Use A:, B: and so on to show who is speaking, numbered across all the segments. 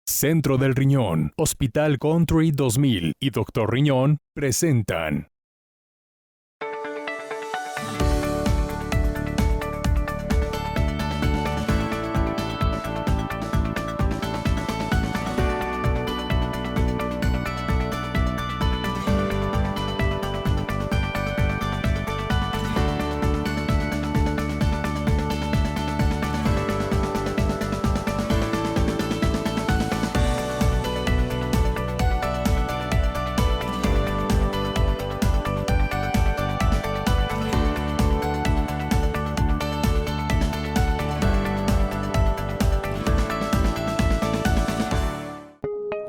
A: Centro del Riñón, Hospital Country 2000 y Doctor Riñón presentan.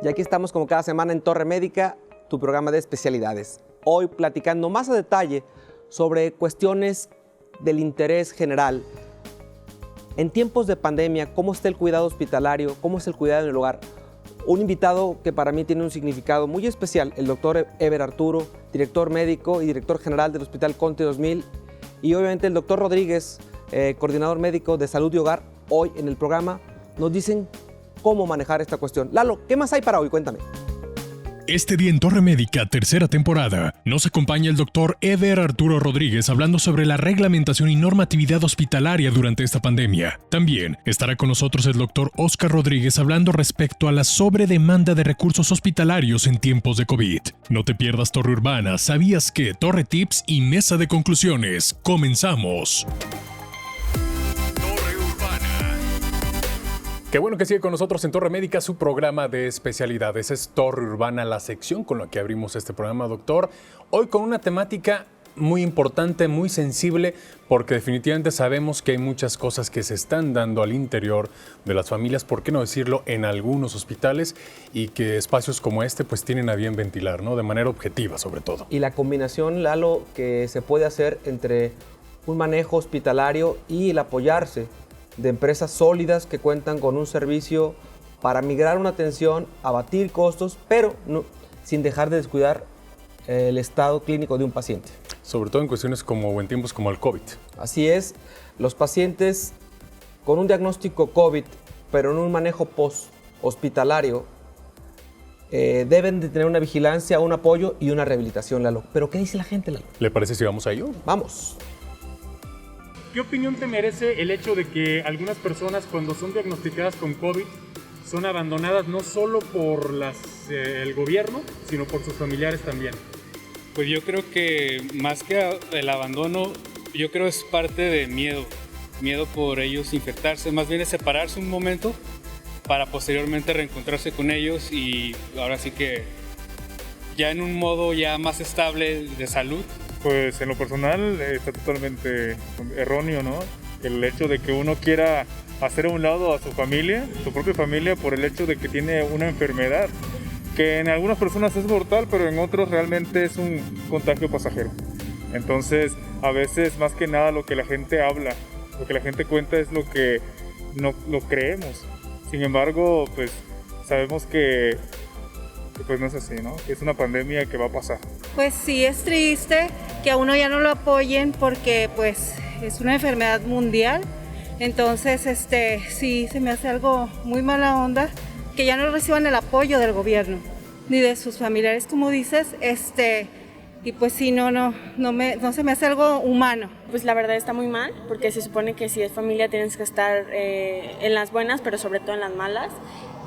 B: Y aquí estamos como cada semana en Torre Médica, tu programa de especialidades. Hoy platicando más a detalle sobre cuestiones del interés general. En tiempos de pandemia, ¿cómo está el cuidado hospitalario? ¿Cómo es el cuidado en el hogar? Un invitado que para mí tiene un significado muy especial, el doctor Eber Arturo, director médico y director general del Hospital Country 2000. Y obviamente el doctor Rodríguez, coordinador médico de salud y hogar. Hoy en el programa nos dicen cómo manejar esta cuestión. Lalo, ¿qué más hay para hoy? Cuéntame.
A: Este día en Torre Médica, tercera temporada, nos acompaña el doctor Eber Arturo Rodríguez hablando sobre la reglamentación y normatividad hospitalaria durante esta pandemia. También estará con nosotros el doctor Oscar Rodríguez hablando respecto a la sobredemanda de recursos hospitalarios en tiempos de COVID. No te pierdas Torre Urbana, ¿sabías qué? Torre Tips y Mesa de Conclusiones. ¡Comenzamos! Qué bueno que sigue con nosotros en Torre Médica, su programa de especialidades. Es Torre Urbana, la sección con la que abrimos este programa, doctor. Hoy con una temática muy importante, muy sensible, porque definitivamente sabemos que hay muchas cosas que se están dando al interior de las familias, por qué no decirlo, en algunos hospitales, y que espacios como este pues tienen a bien ventilar, ¿no? De manera objetiva, sobre todo.
B: Y la combinación, Lalo, que se puede hacer entre un manejo hospitalario y el apoyarse de empresas sólidas que cuentan con un servicio para migrar una atención, abatir costos, pero no, sin dejar de descuidar el estado clínico de un paciente.
A: Sobre todo en cuestiones como o en tiempos como el COVID.
B: Así es, los pacientes con un diagnóstico COVID, pero en un manejo post-hospitalario, deben de tener una vigilancia, un apoyo y una rehabilitación, Lalo. ¿Pero qué dice la gente, Lalo?
A: ¿Le parece si vamos a ello?
B: Vamos.
C: ¿Qué opinión te merece el hecho de que algunas personas cuando son diagnosticadas con COVID son abandonadas no solo por el gobierno, sino por sus familiares también?
D: Pues yo creo que más que el abandono, yo creo es parte de miedo por ellos infectarse, más bien es separarse un momento para posteriormente reencontrarse con ellos y ahora sí que ya en un modo ya más estable de salud.
C: Pues en lo personal está totalmente erróneo, ¿no? El hecho de que uno quiera hacer a un lado a su familia, su propia familia, por el hecho de que tiene una enfermedad que en algunas personas es mortal, pero en otros realmente es un contagio pasajero. Entonces, a veces más que nada lo que la gente habla, lo que la gente cuenta es lo que no lo creemos. Sin embargo, pues sabemos que pues no es así, ¿no? Que es una pandemia que va a pasar.
E: Pues sí, es triste que a uno ya no lo apoyen porque pues es una enfermedad mundial. Entonces, sí, se me hace algo muy mala onda que ya no reciban el apoyo del gobierno ni de sus familiares, como dices, y pues sí, no se me hace algo humano.
F: Pues la verdad está muy mal, porque se supone que si es familia tienes que estar en las buenas, pero sobre todo en las malas,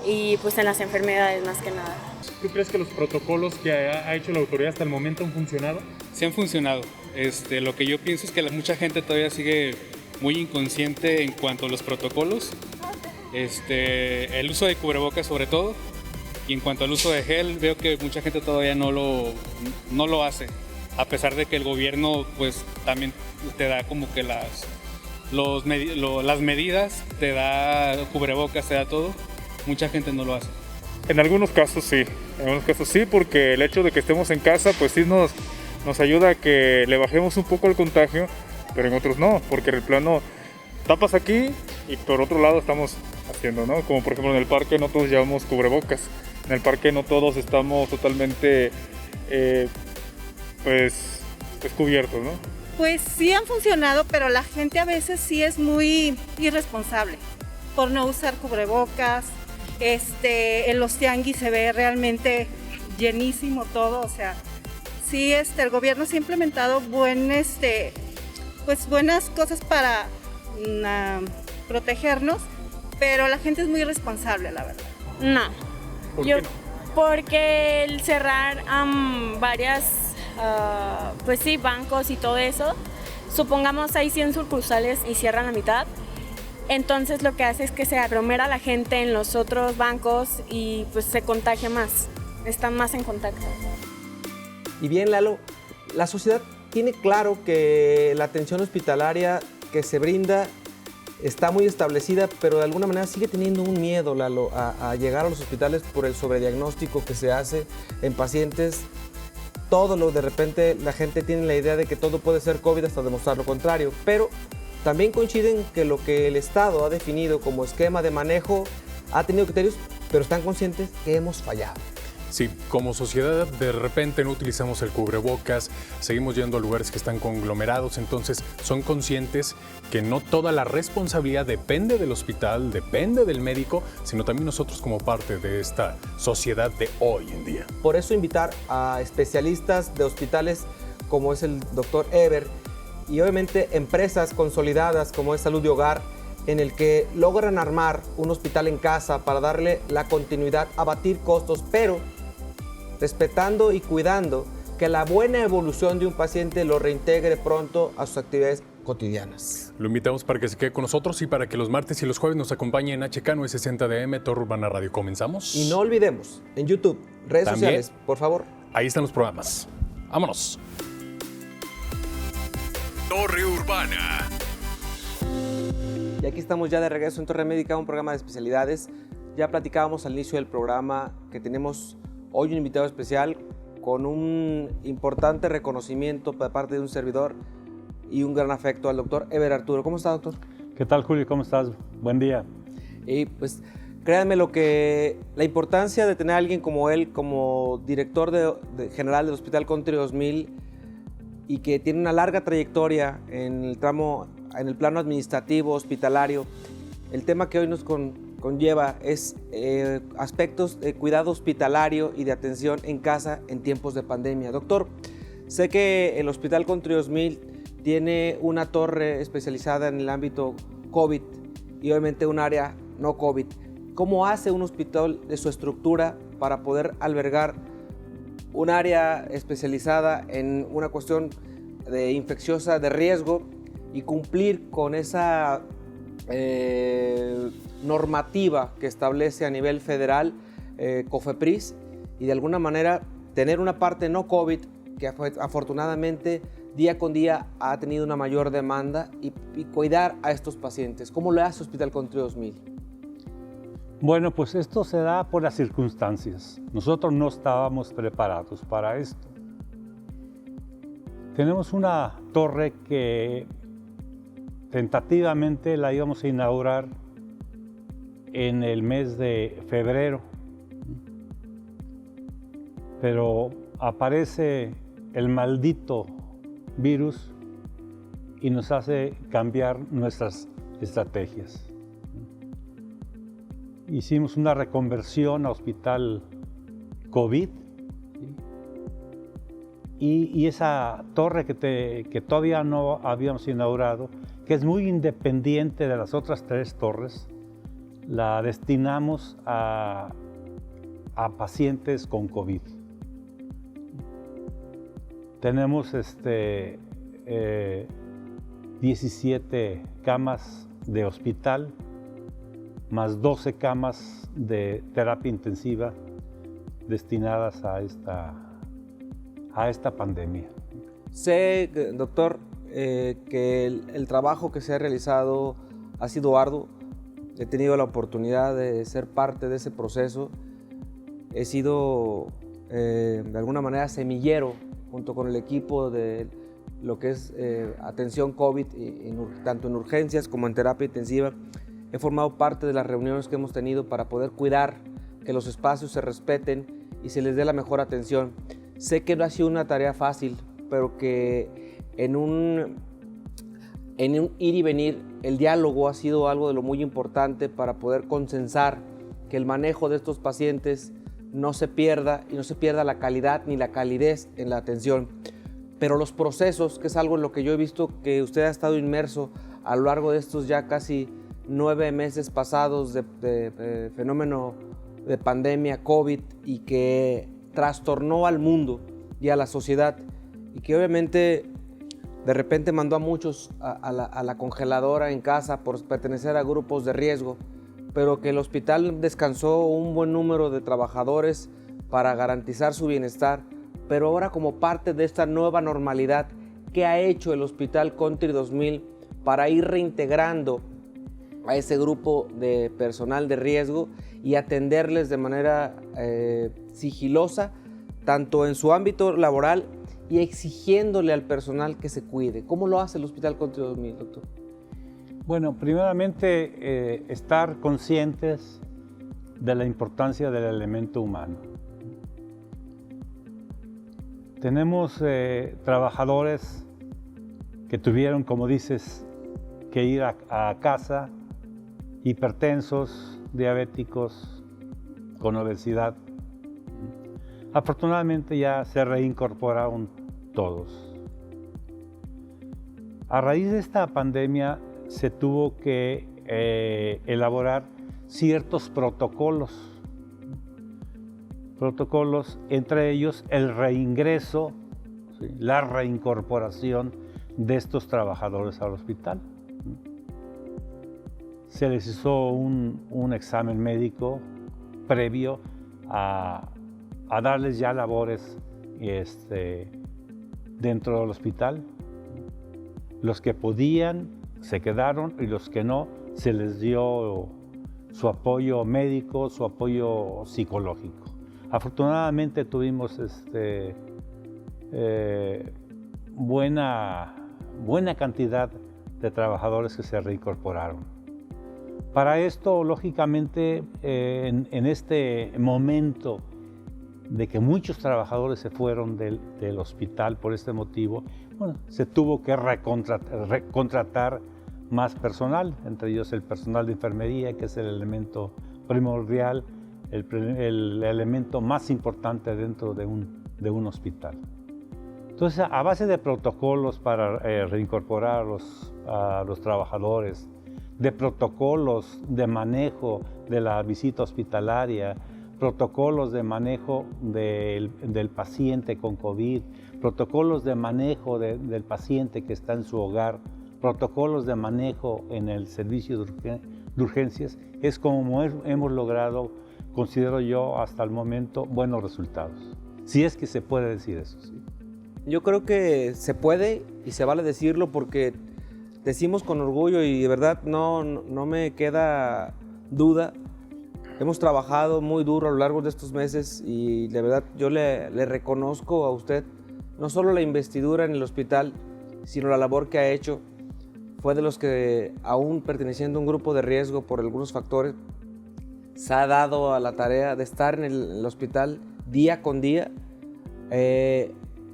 F: y pues en las enfermedades más que nada.
C: ¿Tú crees que los protocolos que ha hecho la autoridad hasta el momento han funcionado?
D: Sí han funcionado. Lo que yo pienso es que mucha gente todavía sigue muy inconsciente en cuanto a los protocolos. El uso de cubrebocas sobre todo. Y en cuanto al uso de gel, veo que mucha gente todavía no lo hace. A pesar de que el gobierno pues también te da como que las medidas, te da cubrebocas, te da todo. Mucha gente no lo hace.
C: En algunos casos sí, porque el hecho de que estemos en casa pues sí nos ayuda a que le bajemos un poco el contagio, pero en otros no, porque en el plano tapas aquí y por otro lado estamos haciendo, ¿no? Como por ejemplo en el parque no todos llevamos cubrebocas, en el parque no todos estamos totalmente pues cubiertos, ¿no?
E: Pues sí han funcionado, pero la gente a veces sí es muy irresponsable por no usar cubrebocas. En los tianguis se ve realmente llenísimo todo, o sea, sí, el gobierno sí ha implementado buenas cosas para protegernos, pero la gente es muy irresponsable, la verdad.
F: No.
C: ¿Por
F: Yo,
C: qué no?
F: porque el cerrar varias, pues sí, bancos y todo eso, supongamos hay 100 sucursales y cierran la mitad, entonces lo que hace es que se aglomera la gente en los otros bancos y pues se contagia más, están más en contacto.
B: Y bien, Lalo, la sociedad tiene claro que la atención hospitalaria que se brinda está muy establecida, pero de alguna manera sigue teniendo un miedo, Lalo, a llegar a los hospitales por el sobrediagnóstico que se hace en pacientes. De repente la gente tiene la idea de que todo puede ser COVID hasta demostrar lo contrario, pero también coinciden que lo que el Estado ha definido como esquema de manejo ha tenido criterios, pero están conscientes que hemos fallado.
A: Sí, como sociedad de repente no utilizamos el cubrebocas, seguimos yendo a lugares que están conglomerados, entonces son conscientes que no toda la responsabilidad depende del hospital, depende del médico, sino también nosotros como parte de esta sociedad de hoy en día.
B: Por eso invitar a especialistas de hospitales como es el doctor Eber y obviamente empresas consolidadas como es Salud y Hogar, en el que logran armar un hospital en casa para darle la continuidad, abatir costos, pero respetando y cuidando que la buena evolución de un paciente lo reintegre pronto a sus actividades cotidianas.
A: Lo invitamos para que se quede con nosotros y para que los martes y los jueves nos acompañe en HK960DM, Torre Urbana Radio. ¿Comenzamos?
B: Y no olvidemos, en YouTube, redes
A: También.
B: sociales, por favor.
A: Ahí están los programas. ¡Vámonos! Torre Urbana.
B: Y aquí estamos ya de regreso en Torre Médica, un programa de especialidades. Ya platicábamos al inicio del programa que tenemos hoy un invitado especial con un importante reconocimiento de parte de un servidor y un gran afecto al doctor Eber Arturo. ¿Cómo está, doctor?
G: ¿Qué tal, Julio? ¿Cómo estás? Buen día.
B: Y pues créanme la importancia de tener a alguien como él como director general del Hospital Country 2000 y que tiene una larga trayectoria en el plano administrativo, hospitalario. El tema que hoy nos conlleva es aspectos de cuidado hospitalario y de atención en casa en tiempos de pandemia. Doctor, sé que el Hospital Country 2000 tiene una torre especializada en el ámbito COVID y obviamente un área no COVID. ¿Cómo hace un hospital de su estructura para poder albergar un área especializada en una cuestión de infecciosa de riesgo y cumplir con esa normativa que establece a nivel federal COFEPRIS y de alguna manera tener una parte no COVID que afortunadamente día con día ha tenido una mayor demanda y cuidar a estos pacientes? ¿Cómo lo hace Hospital Country 2000?
G: Bueno, pues esto se da por las circunstancias. Nosotros no estábamos preparados para esto. Tenemos una torre que tentativamente la íbamos a inaugurar en el mes de febrero, pero aparece el maldito virus y nos hace cambiar nuestras estrategias. Hicimos una reconversión a hospital COVID y esa torre que todavía no habíamos inaugurado, que es muy independiente de las otras 3 torres, la destinamos a pacientes con COVID. Tenemos 17 camas de hospital, más 12 camas de terapia intensiva destinadas a esta pandemia.
B: Sé, doctor, que el trabajo que se ha realizado ha sido arduo. He tenido la oportunidad de ser parte de ese proceso. He sido, de alguna manera, semillero junto con el equipo de lo que es atención COVID, tanto en urgencias como en terapia intensiva. He formado parte de las reuniones que hemos tenido para poder cuidar que los espacios se respeten y se les dé la mejor atención. Sé que no ha sido una tarea fácil, pero que en un ir y venir, el diálogo ha sido algo de lo muy importante para poder consensar que el manejo de estos pacientes no se pierda y no se pierda la calidad ni la calidez en la atención. Pero los procesos, que es algo en lo que yo he visto que usted ha estado inmerso a lo largo de estos ya casi 9 meses pasados de fenómeno de pandemia COVID y que trastornó al mundo y a la sociedad y que obviamente de repente mandó a muchos a la congeladora en casa por pertenecer a grupos de riesgo, pero que el hospital descansó un buen número de trabajadores para garantizar su bienestar. Pero ahora, como parte de esta nueva normalidad, ¿qué ha hecho el Hospital Country 2000 para ir reintegrando a ese grupo de personal de riesgo y atenderles de manera sigilosa, tanto en su ámbito laboral y exigiéndole al personal que se cuide? ¿Cómo lo hace el Hospital Country 2000, doctor?
G: Bueno, primeramente estar conscientes de la importancia del elemento humano. Tenemos trabajadores que tuvieron, como dices, que ir a casa, hipertensos, diabéticos, con obesidad. Afortunadamente ya se reincorporaron todos. A raíz de esta pandemia se tuvo que elaborar ciertos protocolos, entre ellos el reingreso, ¿sí?, la reincorporación de estos trabajadores al hospital. Se les hizo un examen médico previo a darles ya labores dentro del hospital. Los que podían se quedaron y los que no, se les dio su apoyo médico, su apoyo psicológico. Afortunadamente tuvimos buena cantidad de trabajadores que se reincorporaron. Para esto, lógicamente, en este momento de que muchos trabajadores se fueron del hospital por este motivo, bueno, se tuvo que contratar más personal, entre ellos el personal de enfermería, que es el elemento primordial, el elemento más importante dentro de un hospital. Entonces, a base de protocolos para reincorporar a los trabajadores, de protocolos de manejo de la visita hospitalaria, protocolos de manejo del paciente con COVID, protocolos de manejo del paciente que está en su hogar, protocolos de manejo en el servicio de urgencias, es como hemos logrado, considero yo, hasta el momento, buenos resultados. Si es que se puede decir eso, sí.
B: Yo creo que se puede y se vale decirlo porque decimos con orgullo y de verdad no me queda duda. Hemos trabajado muy duro a lo largo de estos meses y de verdad yo le reconozco a usted no solo la investidura en el hospital, sino la labor que ha hecho. Fue de los que, aún perteneciendo a un grupo de riesgo por algunos factores, se ha dado a la tarea de estar en el hospital día con día,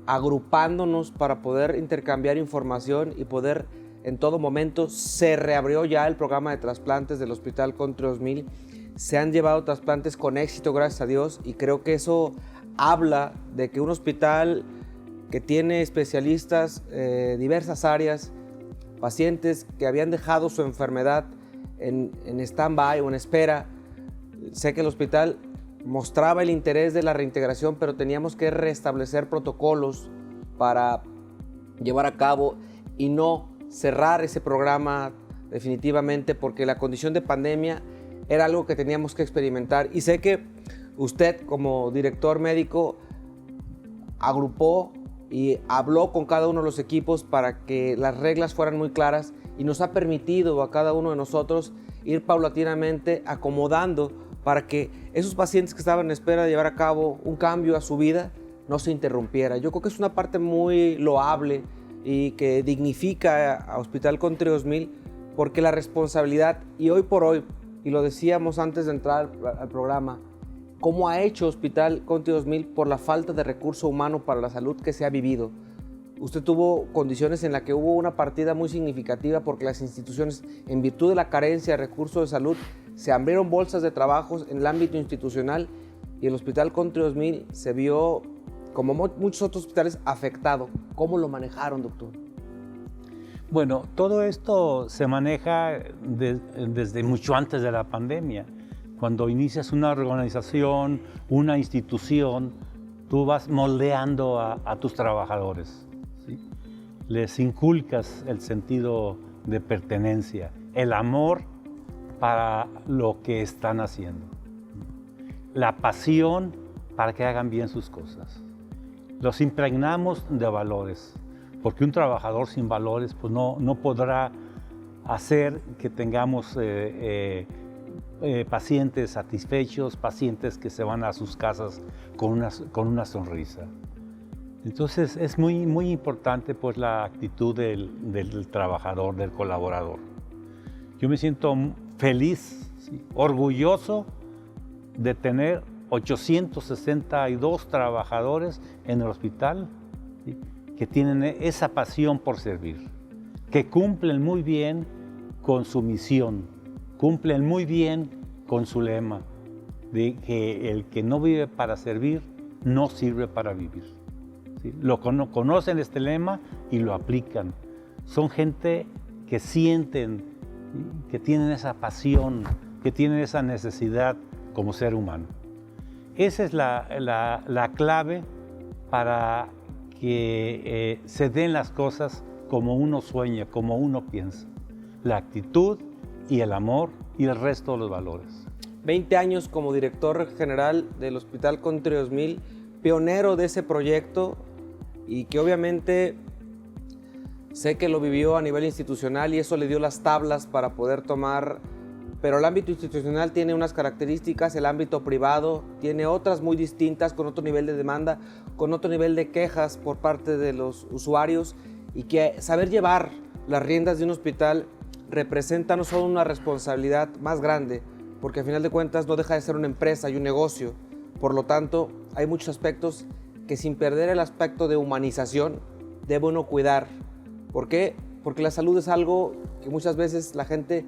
B: agrupándonos para poder intercambiar información y poder en todo momento. Se reabrió ya el programa de trasplantes del Hospital Country 2000. Se han llevado trasplantes con éxito, gracias a Dios, y creo que eso habla de que un hospital que tiene especialistas diversas áreas, pacientes que habían dejado su enfermedad en stand-by o en espera. Sé que el hospital mostraba el interés de la reintegración, pero teníamos que restablecer protocolos para llevar a cabo y no cerrar ese programa definitivamente, porque la condición de pandemia era algo que teníamos que experimentar. Y sé que usted, como director médico, agrupó y habló con cada uno de los equipos para que las reglas fueran muy claras y nos ha permitido a cada uno de nosotros ir paulatinamente acomodando para que esos pacientes que estaban en espera de llevar a cabo un cambio a su vida no se interrumpiera. Yo creo que es una parte muy loable y que dignifica a Hospital Country 2000, porque la responsabilidad, y hoy por hoy, y lo decíamos antes de entrar al programa, cómo ha hecho Hospital Country 2000 por la falta de recurso humano para la salud que se ha vivido. Usted tuvo condiciones en las que hubo una partida muy significativa porque las instituciones, en virtud de la carencia de recursos de salud, se abrieron bolsas de trabajos en el ámbito institucional y el Hospital Country 2000 se vio, como muchos otros hospitales, afectado. ¿Cómo lo manejaron, doctor?
G: Bueno, todo esto se maneja desde mucho antes de la pandemia. Cuando inicias una organización, una institución, tú vas moldeando a tus trabajadores, ¿sí? Les inculcas el sentido de pertenencia, el amor para lo que están haciendo, la pasión para que hagan bien sus cosas. Los impregnamos de valores, porque un trabajador sin valores pues no podrá hacer que tengamos pacientes satisfechos, pacientes que se van a sus casas con una sonrisa. Entonces es muy importante pues la actitud del trabajador, del colaborador. Yo me siento feliz, ¿sí?, orgulloso de tener 862 trabajadores en el hospital, ¿sí?, que tienen esa pasión por servir, que cumplen muy bien con su misión, cumplen muy bien con su lema de que el que no vive para servir, no sirve para vivir. ¿Sí? Conocen este lema y lo aplican. Son gente que sienten, ¿sí?, que tienen esa pasión, que tienen esa necesidad como ser humano. Esa es la clave para que se den las cosas como uno sueña, como uno piensa. La actitud y el amor y el resto de los valores.
B: 20 años como director general del Hospital Country 2000, pionero de ese proyecto y que obviamente sé que lo vivió a nivel institucional y eso le dio las tablas para poder tomar, pero el ámbito institucional tiene unas características, el ámbito privado tiene otras muy distintas, con otro nivel de demanda, con otro nivel de quejas por parte de los usuarios, y que saber llevar las riendas de un hospital representa no solo una responsabilidad más grande, porque al final de cuentas no deja de ser una empresa y un negocio. Por lo tanto, hay muchos aspectos que, sin perder el aspecto de humanización, debe uno cuidar. ¿Por qué? Porque la salud es algo que muchas veces la gente,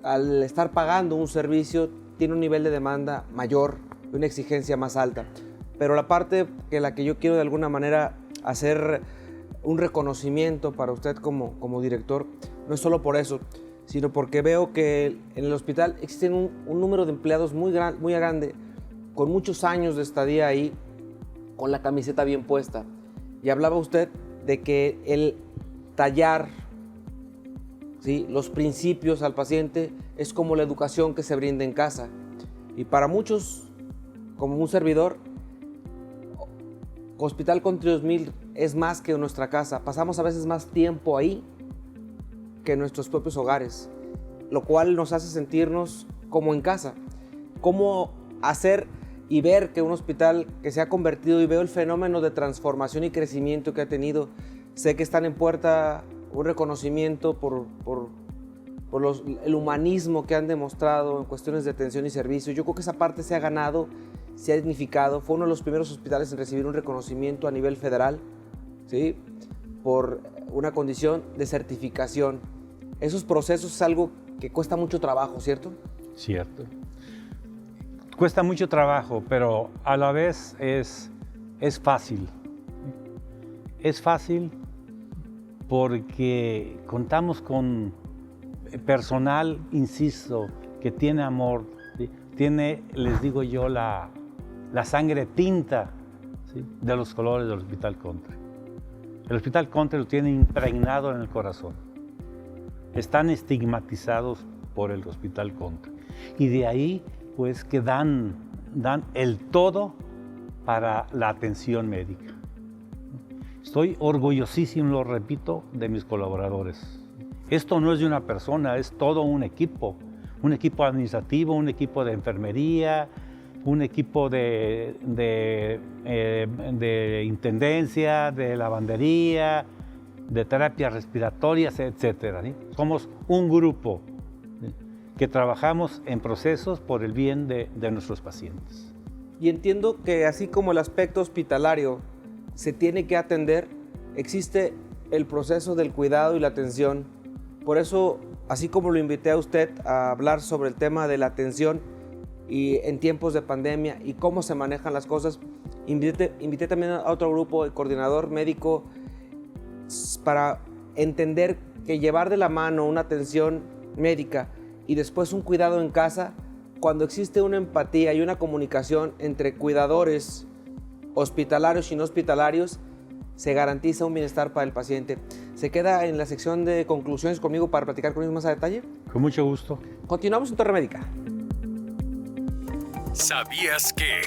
B: al estar pagando un servicio, tiene un nivel de demanda mayor, una exigencia más alta. Pero la parte que la que yo quiero de alguna manera hacer un reconocimiento para usted como director, no es solo por eso, sino porque veo que en el hospital existen un número de empleados muy grande, con muchos años de estadía ahí, con la camiseta bien puesta. Y hablaba usted de que el tallar, ¿sí?, los principios al paciente es como la educación que se brinda en casa. Y para muchos, como un servidor, Hospital Country 2000 es más que nuestra casa. Pasamos a veces más tiempo ahí que en nuestros propios hogares, lo cual nos hace sentirnos como en casa. ¿Cómo hacer y ver que un hospital que se ha convertido, y veo el fenómeno de transformación y crecimiento que ha tenido? Sé que están en puerta un reconocimiento por el humanismo que han demostrado en cuestiones de atención y servicio. Yo creo que esa parte se ha ganado, se ha dignificado. Fue uno de los primeros hospitales en recibir un reconocimiento a nivel federal, ¿sí?, por una condición de certificación. Esos procesos es algo que cuesta mucho trabajo, ¿cierto?
G: Cierto. Cuesta mucho trabajo, pero a la vez es fácil. Es fácil porque contamos con personal, insisto, que tiene amor, ¿sí?, tiene, les digo yo, la sangre tinta, ¿sí?, de los colores del Hospital Country. El Hospital Country lo tiene impregnado en el corazón. Están estigmatizados por el Hospital Country. Y de ahí, pues, que dan el todo para la atención médica. Estoy orgullosísimo, lo repito, de mis colaboradores. Esto no es de una persona, es todo un equipo administrativo, un equipo de enfermería, un equipo de intendencia, de lavandería, de terapias respiratorias, etc. ¿sí? Somos un grupo, ¿sí?, que trabajamos en procesos por el bien de nuestros pacientes.
B: Y entiendo que así como el aspecto hospitalario se tiene que atender, existe el proceso del cuidado y la atención. Por eso así como lo invité a usted a hablar sobre el tema de la atención y en tiempos de pandemia y cómo se manejan las cosas, invité también a otro grupo, el coordinador médico, para entender que llevar de la mano una atención médica y después un cuidado en casa, cuando existe una empatía y una comunicación entre cuidadores hospitalarios y no hospitalarios, se garantiza un bienestar para el paciente. ¿Se queda en la sección de conclusiones conmigo para platicar con ellos más a detalle?
G: Con mucho gusto.
B: Continuamos en Torre Médica.
A: ¿Sabías que?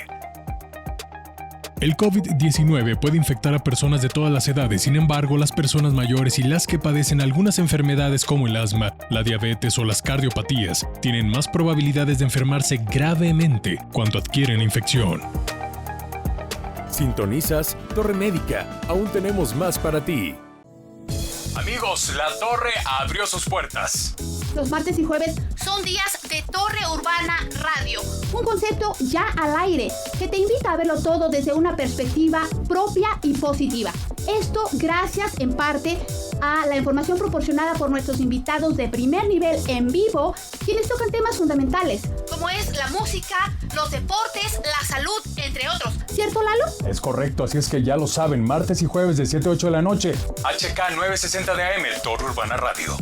A: El COVID-19 puede infectar a personas de todas las edades, sin embargo, las personas mayores y las que padecen algunas enfermedades como el asma, la diabetes o las cardiopatías tienen más probabilidades de enfermarse gravemente cuando adquieren la infección.
H: Sintonizas Torre Médica. Aún tenemos más para ti.
A: Amigos, la Torre abrió sus puertas.
I: Los martes y jueves son días de Torre Urbana Radio, un concepto ya al aire que te invita a verlo todo desde una perspectiva propia y positiva. Esto gracias en parte a la información proporcionada por nuestros invitados de primer nivel en vivo, quienes tocan temas fundamentales, como es la música, los deportes, la salud, entre otros. ¿Cierto, Lalo?
J: Es correcto, así es que ya lo saben, martes y jueves de 7 a 8 de la noche.
A: HK 960 de AM, Torre Urbana Radio.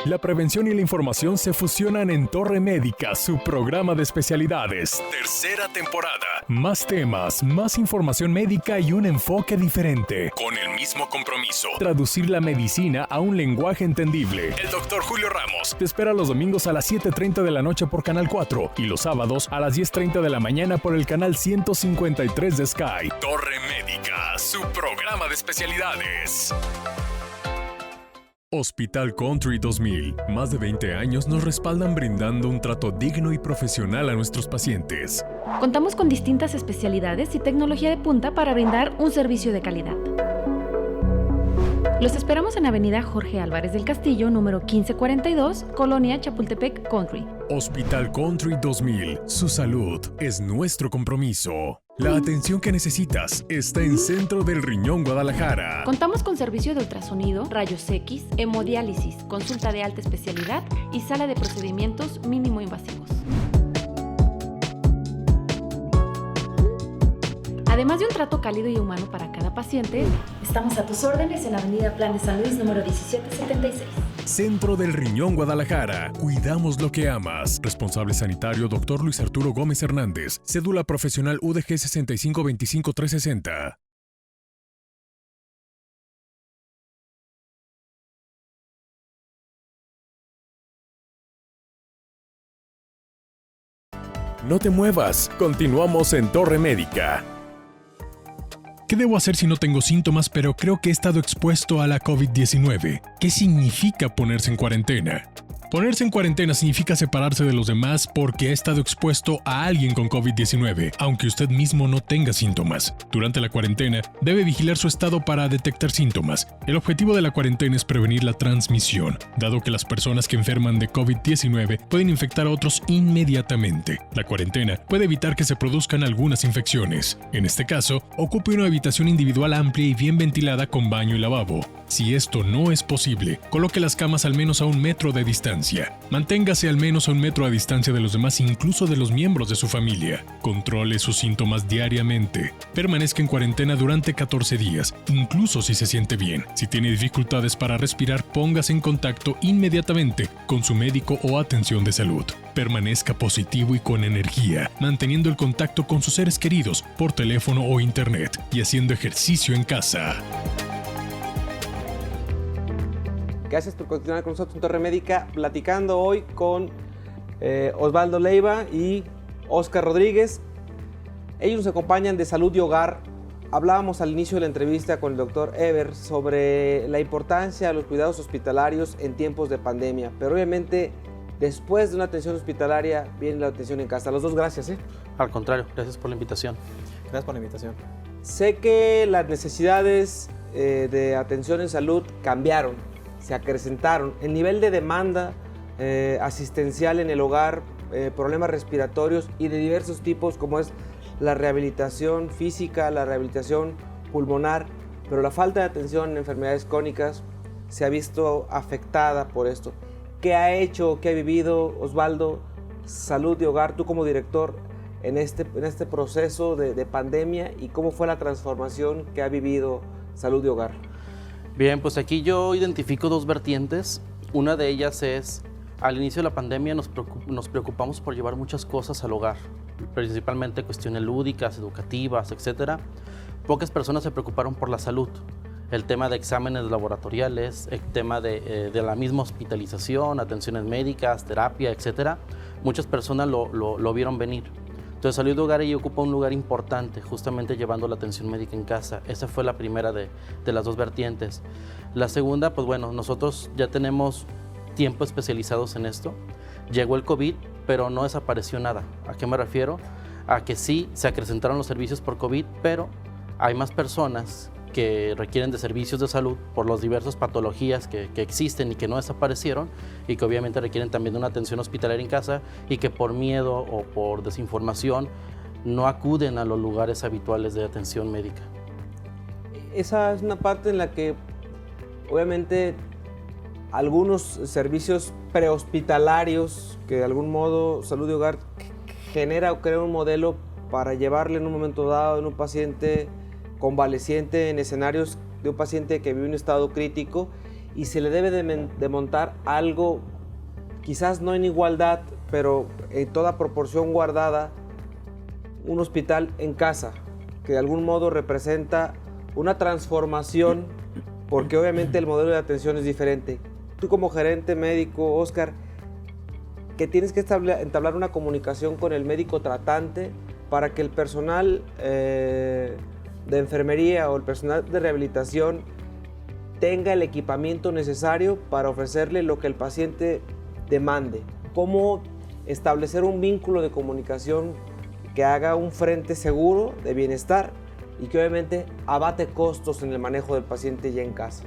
H: La prevención y la información se fusionan en Torre Médica, su programa de especialidades.
A: Tercera temporada.
H: Más temas, más información médica y un enfoque diferente.
A: Con el mismo compromiso.
H: Traducir la medicina a un lenguaje entendible.
A: El doctor Julio Ramos
H: Te espera los domingos a las 7:30 de la noche por Canal 4 y los sábados a las 10:30 de la mañana por el canal 153 de Sky.
A: Torre Médica, su programa de especialidades.
H: Hospital Country 2000. Más de 20 años nos respaldan brindando un trato digno y profesional a nuestros pacientes.
K: Contamos con distintas especialidades y tecnología de punta para brindar un servicio de calidad. Los esperamos en Avenida Jorge Álvarez del Castillo, número 1542, Colonia Chapultepec Country.
H: Hospital Country 2000. Su salud es nuestro compromiso. La atención que necesitas está en Centro del Riñón Guadalajara.
K: Contamos con servicio de ultrasonido, rayos X, hemodiálisis, consulta de alta especialidad y sala de procedimientos mínimo invasivos. Además de un trato cálido y humano para cada paciente, estamos a tus órdenes en Avenida Plan de San Luis, número 1776.
H: Centro del Riñón Guadalajara. Cuidamos lo que amas. Responsable sanitario Dr. Luis Arturo Gómez Hernández. Cédula profesional UDG 6525360. No te muevas. Continuamos en Torre Médica.
A: ¿Qué debo hacer si no tengo síntomas, pero creo que he estado expuesto a la COVID-19? ¿Qué significa ponerse en cuarentena? Ponerse en cuarentena significa separarse de los demás porque ha estado expuesto a alguien con COVID-19, aunque usted mismo no tenga síntomas. Durante la cuarentena, debe vigilar su estado para detectar síntomas. El objetivo de la cuarentena es prevenir la transmisión, dado que las personas que enferman de COVID-19 pueden infectar a otros inmediatamente. La cuarentena puede evitar que se produzcan algunas infecciones. En este caso, ocupe una habitación individual amplia y bien ventilada con baño y lavabo. Si esto no es posible, coloque las camas al menos a 1 metro de distancia. Manténgase al menos a 1 metro a distancia de los demás, incluso de los miembros de su familia. Controle sus síntomas diariamente. Permanezca en cuarentena durante 14 días, incluso si se siente bien. Si tiene dificultades para respirar, póngase en contacto inmediatamente con su médico o atención de salud. Permanezca positivo y con energía, manteniendo el contacto con sus seres queridos por teléfono o internet y haciendo ejercicio en casa.
B: Gracias por continuar con nosotros en Torre Médica, platicando hoy con Osvaldo Leiva y Óscar Rodríguez. Ellos nos acompañan de Salud y Hogar. Hablábamos al inicio de la entrevista con el doctor Eber sobre la importancia de los cuidados hospitalarios en tiempos de pandemia, pero obviamente después de una atención hospitalaria viene la atención en casa. Los dos, gracias.
L: Al contrario, gracias por la invitación.
M: Gracias por la invitación.
B: Sé que las necesidades de atención en salud cambiaron, se acrecentaron. El nivel de demanda asistencial en el hogar, problemas respiratorios y de diversos tipos, como es la rehabilitación física, la rehabilitación pulmonar, pero la falta de atención en enfermedades crónicas se ha visto afectada por esto. ¿Qué ha hecho, qué ha vivido Osvaldo, Salud de Hogar, tú como director, en este proceso de pandemia, y cómo fue la transformación que ha vivido Salud de Hogar?
L: Bien, pues aquí yo identifico dos vertientes. Una de ellas es, al inicio de la pandemia nos preocupamos por llevar muchas cosas al hogar, principalmente cuestiones lúdicas, educativas, etc. Pocas personas se preocuparon por la salud. El tema de exámenes laboratoriales, el tema de la misma hospitalización, atenciones médicas, terapia, etc. Muchas personas lo vieron venir. Entonces Salud de Hogar ahí ocupa un lugar importante, justamente llevando la atención médica en casa. Esa fue la primera de las dos vertientes. La segunda, pues bueno, nosotros ya tenemos tiempo especializados en esto. Llegó el COVID, pero no desapareció nada. ¿A qué me refiero? A que sí, se acrecentaron los servicios por COVID, pero hay más personas que requieren de servicios de salud por las diversas patologías que existen y que no desaparecieron, y que obviamente requieren también de una atención hospitalaria en casa, y que por miedo o por desinformación no acuden a los lugares habituales de atención médica.
B: Esa es una parte en la que obviamente algunos servicios prehospitalarios, que de algún modo Salud de Hogar genera o crea un modelo para llevarle en un momento dado en un paciente convaleciente, en escenarios de un paciente que vive un estado crítico, y se le debe de montar algo, quizás no en igualdad, pero en toda proporción guardada, un hospital en casa, que de algún modo representa una transformación, porque obviamente el modelo de atención es diferente. Tú como gerente médico, Óscar, que tienes que entablar una comunicación con el médico tratante para que el personal de enfermería o el personal de rehabilitación tenga el equipamiento necesario para ofrecerle lo que el paciente demande. ¿Cómo establecer un vínculo de comunicación que haga un frente seguro de bienestar y que obviamente abate costos en el manejo del paciente ya en casa?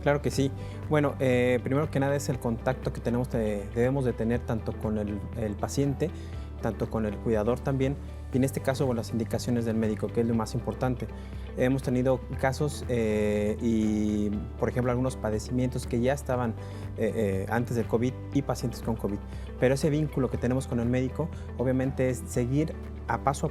M: Claro que sí. Bueno, primero que nada es el contacto que debemos de tener tanto con el paciente, tanto con el cuidador también, y en este caso con las indicaciones del médico, que es lo más importante. Hemos tenido casos y, por ejemplo, algunos padecimientos que ya estaban antes del COVID y pacientes con COVID. Pero ese vínculo que tenemos con el médico, obviamente, es seguir a paso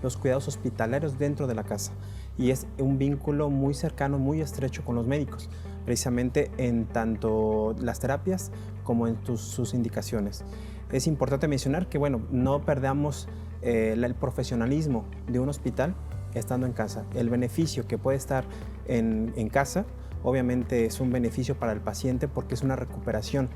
M: los cuidados hospitalarios dentro de la casa. Y es un vínculo muy cercano, muy estrecho con los médicos, precisamente en tanto las terapias como en sus indicaciones. Es importante mencionar que, bueno, no perdamos el profesionalismo de un hospital estando en casa. El beneficio que puede estar en casa, obviamente es un beneficio para el paciente porque es una recuperación.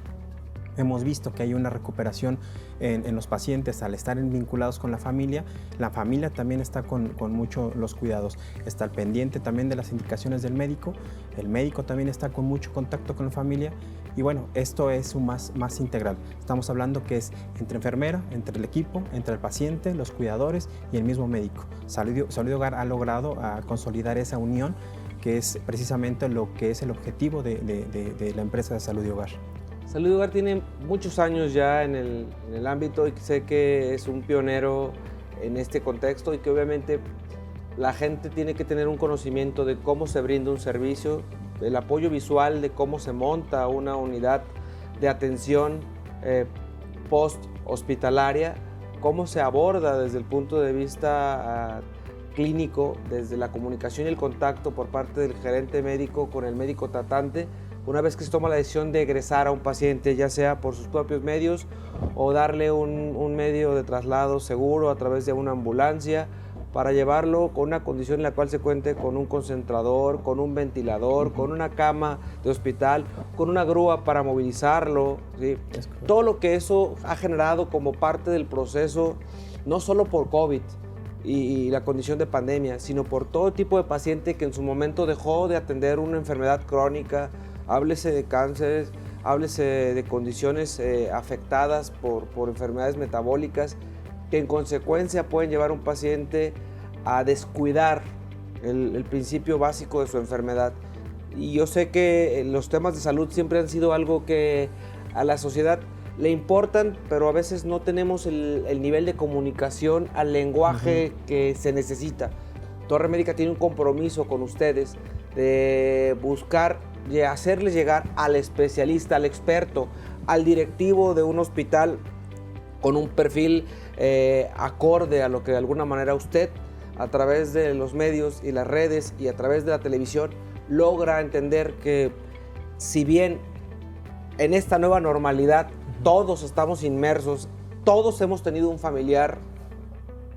M: Hemos visto que hay una recuperación en los pacientes al estar vinculados con la familia. La familia también está con mucho los cuidados. Está al pendiente también de las indicaciones del médico. El médico también está con mucho contacto con la familia. Y bueno, esto es un más integral. Estamos hablando que es entre enfermera, entre el equipo, entre el paciente, los cuidadores y el mismo médico. Salud de Hogar ha logrado consolidar esa unión, que es precisamente lo que es el objetivo de la empresa de Salud de Hogar.
B: Salud de Hogar tiene muchos años ya en el ámbito, y sé que es un pionero en este contexto, y que obviamente la gente tiene que tener un conocimiento de cómo se brinda un servicio, el apoyo visual de cómo se monta una unidad de atención post-hospitalaria, cómo se aborda desde el punto de vista clínico, desde la comunicación y el contacto por parte del gerente médico con el médico tratante, una vez que se toma la decisión de egresar a un paciente, ya sea por sus propios medios o darle un medio de traslado seguro a través de una ambulancia, para llevarlo con una condición en la cual se cuente con un concentrador, con un ventilador, con una cama de hospital, con una grúa para movilizarlo, ¿sí? Todo lo que eso ha generado como parte del proceso, no solo por COVID y la condición de pandemia, sino por todo tipo de paciente que en su momento dejó de atender una enfermedad crónica, háblese de cánceres, háblese de condiciones afectadas por enfermedades metabólicas, que en consecuencia pueden llevar a un paciente a descuidar el principio básico de su enfermedad. Y yo sé que los temas de salud siempre han sido algo que a la sociedad le importan, pero a veces no tenemos el nivel de comunicación al lenguaje que se necesita. Torre Médica tiene un compromiso con ustedes de buscar hacerles llegar al especialista, al experto, al directivo de un hospital con un perfil acorde a lo que de alguna manera usted, a través de los medios y las redes y a través de la televisión, logra entender que si bien en esta nueva normalidad todos estamos inmersos, todos hemos tenido un familiar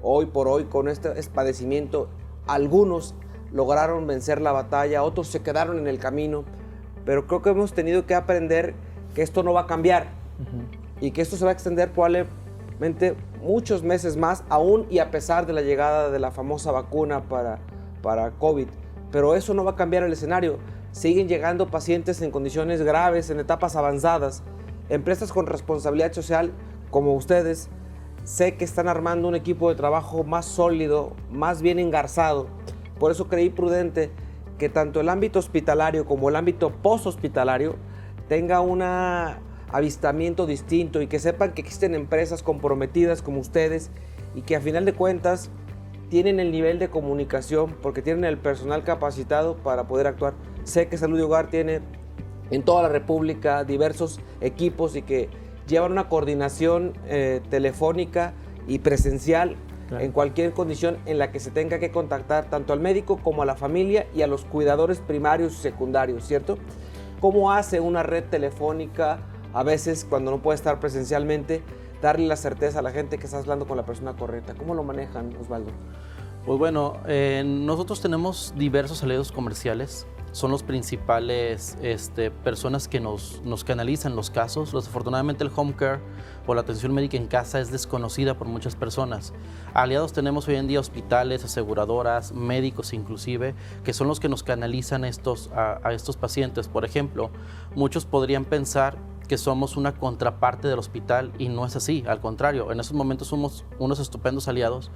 B: hoy por hoy con este padecimiento, algunos lograron vencer la batalla, otros se quedaron en el camino, pero creo que hemos tenido que aprender que esto no va a cambiar y que esto se va a extender probablemente muchos meses más, aún y a pesar de la llegada de la famosa vacuna para COVID. Pero eso no va a cambiar el escenario. Siguen llegando pacientes en condiciones graves, en etapas avanzadas. Empresas con responsabilidad social como ustedes, sé que están armando un equipo de trabajo más sólido, más bien engarzado. Por eso creí prudente que tanto el ámbito hospitalario como el ámbito poshospitalario tenga un avistamiento distinto y que sepan que existen empresas comprometidas como ustedes y que a final de cuentas tienen el nivel de comunicación porque tienen el personal capacitado para poder actuar. Sé que Salud y Hogar tiene en toda la República diversos equipos y que llevan una coordinación telefónica y presencial en cualquier condición en la que se tenga que contactar tanto al médico como a la familia y a los cuidadores primarios y secundarios, ¿cierto? ¿Cómo hace una red telefónica a veces cuando no puede estar presencialmente darle la certeza a la gente que estás hablando con la persona correcta? ¿Cómo lo manejan, Osvaldo?
L: Pues bueno, nosotros tenemos diversos aliados comerciales. Son los principales personas que nos canalizan los casos. Desafortunadamente el home care o la atención médica en casa es desconocida por muchas personas. Aliados tenemos hoy en día hospitales, aseguradoras, médicos inclusive, que son los que nos canalizan a estos pacientes. Por ejemplo, muchos podrían pensar que somos una contraparte del hospital y no es así. Al contrario, en estos momentos somos unos estupendos aliados.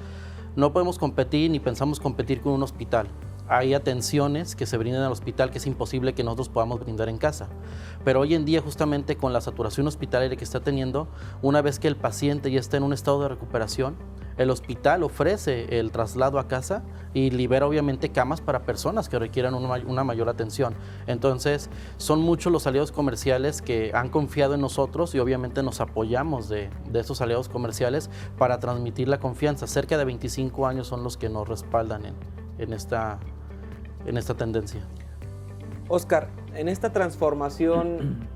L: No podemos competir ni pensamos competir con un hospital. Hay atenciones que se brindan al hospital que es imposible que nosotros podamos brindar en casa. Pero hoy en día, justamente con la saturación hospitalaria que está teniendo, una vez que el paciente ya está en un estado de recuperación, el hospital ofrece el traslado a casa y libera obviamente camas para personas que requieran una mayor atención. Entonces, son muchos los aliados comerciales que han confiado en nosotros y obviamente nos apoyamos de esos aliados comerciales para transmitir la confianza. Cerca de 25 años son los que nos respaldan en esta tendencia.
B: Oscar, en esta transformación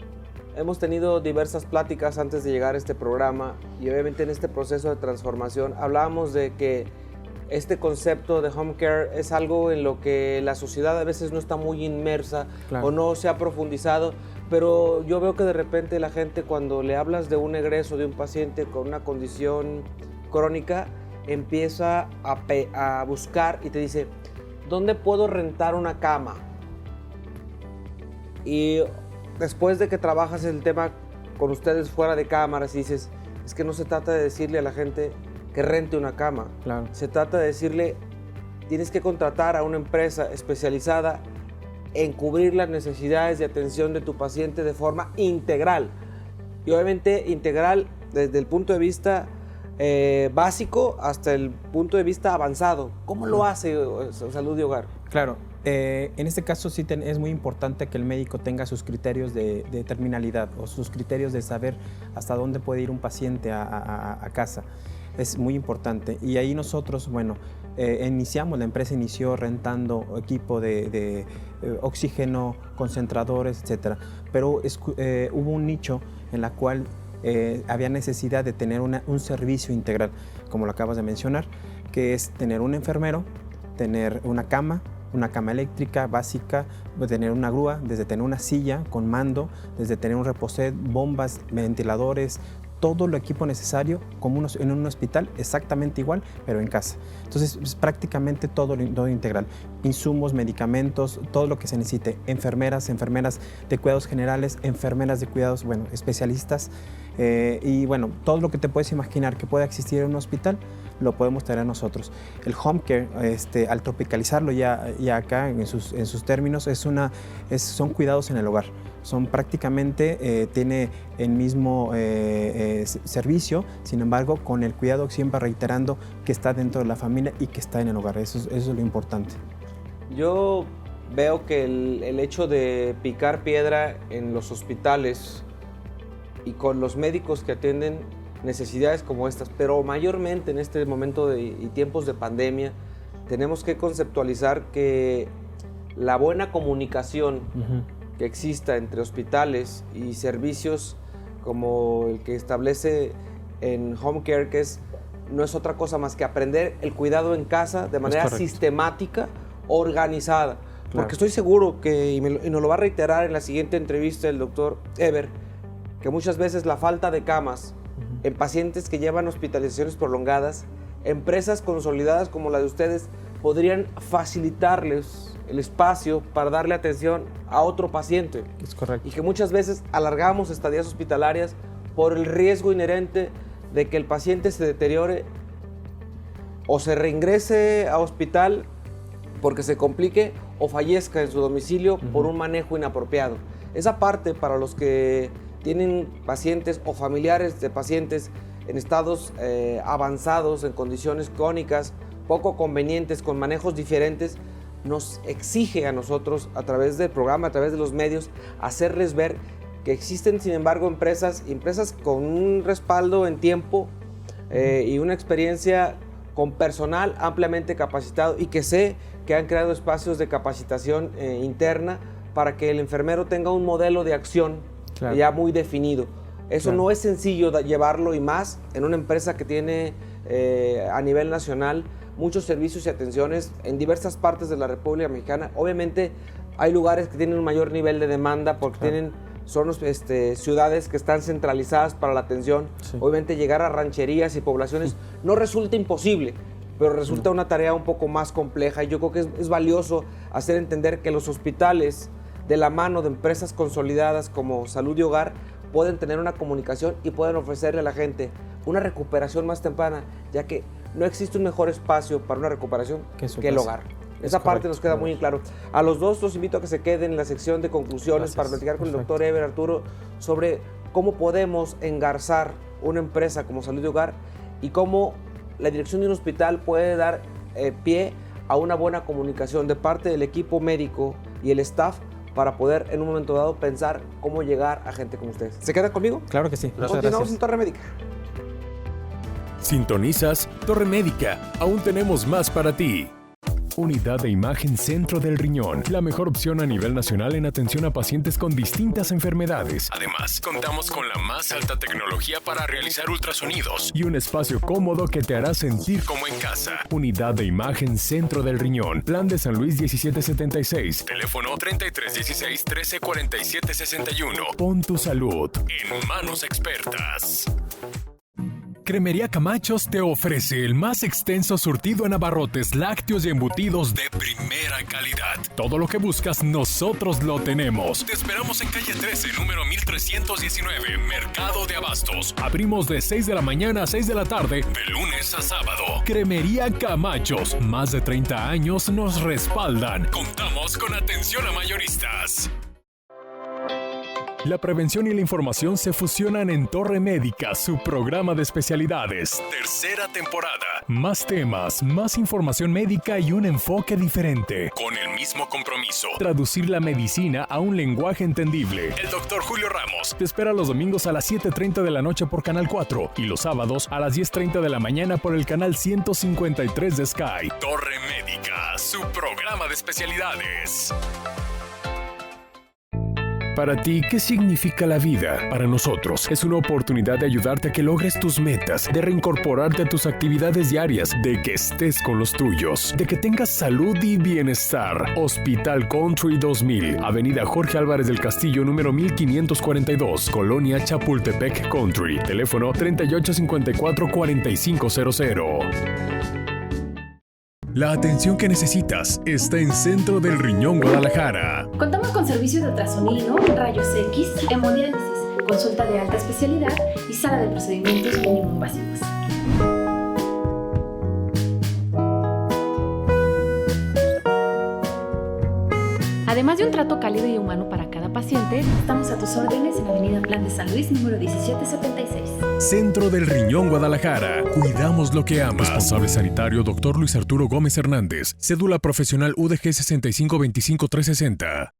B: hemos tenido diversas pláticas antes de llegar a este programa y obviamente en este proceso de transformación hablábamos de que este concepto de home care es algo en lo que la sociedad a veces no está muy inmersa o no se ha profundizado, pero yo veo que de repente la gente cuando le hablas de un egreso de un paciente con una condición crónica empieza a buscar y te dice, ¿dónde puedo rentar una cama? Y después de que trabajas el tema con ustedes fuera de cámaras y dices, es que no se trata de decirle a la gente que rente una cama.
M: Claro.
B: Se trata de decirle, tienes que contratar a una empresa especializada en cubrir las necesidades de atención de tu paciente de forma integral. Y obviamente integral desde el punto de vista básico hasta el punto de vista avanzado. ¿Cómo lo hace Salud y Hogar?
M: Claro, en este caso sí es muy importante que el médico tenga sus criterios de terminalidad o sus criterios de saber hasta dónde puede ir un paciente a casa. Es muy importante y ahí nosotros, bueno, la empresa inició rentando equipo de oxígeno, concentradores, etcétera, pero hubo un nicho en la cual había necesidad de tener un servicio integral, como lo acabas de mencionar, que es tener un enfermero, tener una cama eléctrica básica, tener una grúa, desde tener una silla con mando, desde tener un reposet, bombas, ventiladores, todo el equipo necesario como en un hospital exactamente igual, pero en casa. Entonces, es prácticamente todo integral. Insumos, medicamentos, todo lo que se necesite. Enfermeras de cuidados generales, enfermeras de cuidados, especialistas. Y bueno, todo lo que te puedes imaginar que pueda existir en un hospital, lo podemos tener nosotros. El home care, al tropicalizarlo ya acá en sus términos, son cuidados en el hogar. Son prácticamente, tiene el mismo servicio, sin embargo, con el cuidado siempre reiterando que está dentro de la familia y que está en el hogar. Eso es lo importante.
B: Yo veo que el hecho de picar piedra en los hospitales y con los médicos que atienden necesidades como estas, pero mayormente en este momento y tiempos de pandemia, tenemos que conceptualizar que la buena comunicación que exista entre hospitales y servicios como el que establece en Home Care, que no es otra cosa más que aprender el cuidado en casa de manera sistemática, organizada. Claro. Porque estoy seguro que, y nos lo va a reiterar en la siguiente entrevista el doctor Eber, que muchas veces la falta de camas en pacientes que llevan hospitalizaciones prolongadas, empresas consolidadas como la de ustedes podrían facilitarles el espacio para darle atención a otro paciente.
M: Es correcto.
B: Y que muchas veces alargamos estadías hospitalarias por el riesgo inherente de que el paciente se deteriore o se reingrese a hospital porque se complique o fallezca en su domicilio por un manejo inapropiado. Esa parte para los que tienen pacientes o familiares de pacientes en estados avanzados, en condiciones crónicas, poco convenientes, con manejos diferentes, nos exige a nosotros, a través del programa, a través de los medios, hacerles ver que existen, sin embargo, empresas con un respaldo en tiempo y una experiencia con personal ampliamente capacitado y que sé que han creado espacios de capacitación interna para que el enfermero tenga un modelo de acción ya muy definido. Eso no es sencillo llevarlo, y más en una empresa que tiene a nivel nacional muchos servicios y atenciones en diversas partes de la República Mexicana. Obviamente hay lugares que tienen un mayor nivel de demanda porque son ciudades que están centralizadas para la atención. Obviamente llegar a rancherías y poblaciones no resulta imposible, pero resulta una tarea un poco más compleja, y yo creo que es valioso hacer entender que los hospitales, de la mano de empresas consolidadas como Salud y Hogar, pueden tener una comunicación y pueden ofrecerle a la gente una recuperación más temprana, ya que no existe un mejor espacio para una recuperación que el hogar. Esa parte nos queda muy claro. A los dos los invito a que se queden en la sección de conclusiones para platicar con el doctor Eber Arturo sobre cómo podemos engarzar una empresa como Salud y Hogar y cómo la dirección de un hospital puede dar pie a una buena comunicación de parte del equipo médico y el staff para poder en un momento dado pensar cómo llegar a gente como ustedes. ¿Se quedan conmigo?
M: Claro que sí.
B: Continuamos en Torre Médica.
H: Sintonizas Torre Médica. Aún tenemos más para ti. Unidad de Imagen Centro del Riñón, la mejor opción a nivel nacional en atención a pacientes con distintas enfermedades. Además, contamos con la más alta tecnología para realizar ultrasonidos y un espacio cómodo que te hará sentir como en casa. Unidad de Imagen Centro del Riñón, Plan de San Luis 1776, teléfono 3316-134761. Pon tu salud en manos expertas. Cremería Camachos te ofrece el más extenso surtido en abarrotes, lácteos y embutidos de primera calidad. Todo lo que buscas, nosotros lo tenemos. Te esperamos en calle 13, número 1319, Mercado de Abastos. Abrimos de 6 de la mañana a 6 de la tarde, de lunes a sábado. Cremería Camachos, más de 30 años nos respaldan. Contamos con atención a mayoristas. La prevención y la información se fusionan en Torre Médica, su programa de especialidades. Tercera temporada. Más temas, más información médica y un enfoque diferente. Con el mismo compromiso: traducir la medicina a un lenguaje entendible. El doctor Julio Ramos te espera los domingos a las 7:30 de la noche por Canal 4 y los sábados a las 10:30 de la mañana por el canal 153 de Sky. Torre Médica, su programa de especialidades. Para ti, ¿qué significa la vida? Para nosotros, es una oportunidad de ayudarte a que logres tus metas, de reincorporarte a tus actividades diarias, de que estés con los tuyos, de que tengas salud y bienestar. Hospital Country 2000, Avenida Jorge Álvarez del Castillo, número 1542, Colonia Chapultepec Country. Teléfono 3854-4500.
A: La atención que necesitas está en Centro del Riñón Guadalajara.
K: Contamos con servicios de ultrasonido, rayos X, hemodiálisis, consulta de alta especialidad y sala de procedimientos mínimo invasivos. Además de un trato cálido y humano para cada paciente, estamos a tus órdenes en Avenida Plan de San Luis, número 1776.
H: Centro del Riñón Guadalajara. Cuidamos lo que amas. Responsable sanitario Dr. Luis Arturo Gómez Hernández. Cédula profesional UDG 6525360.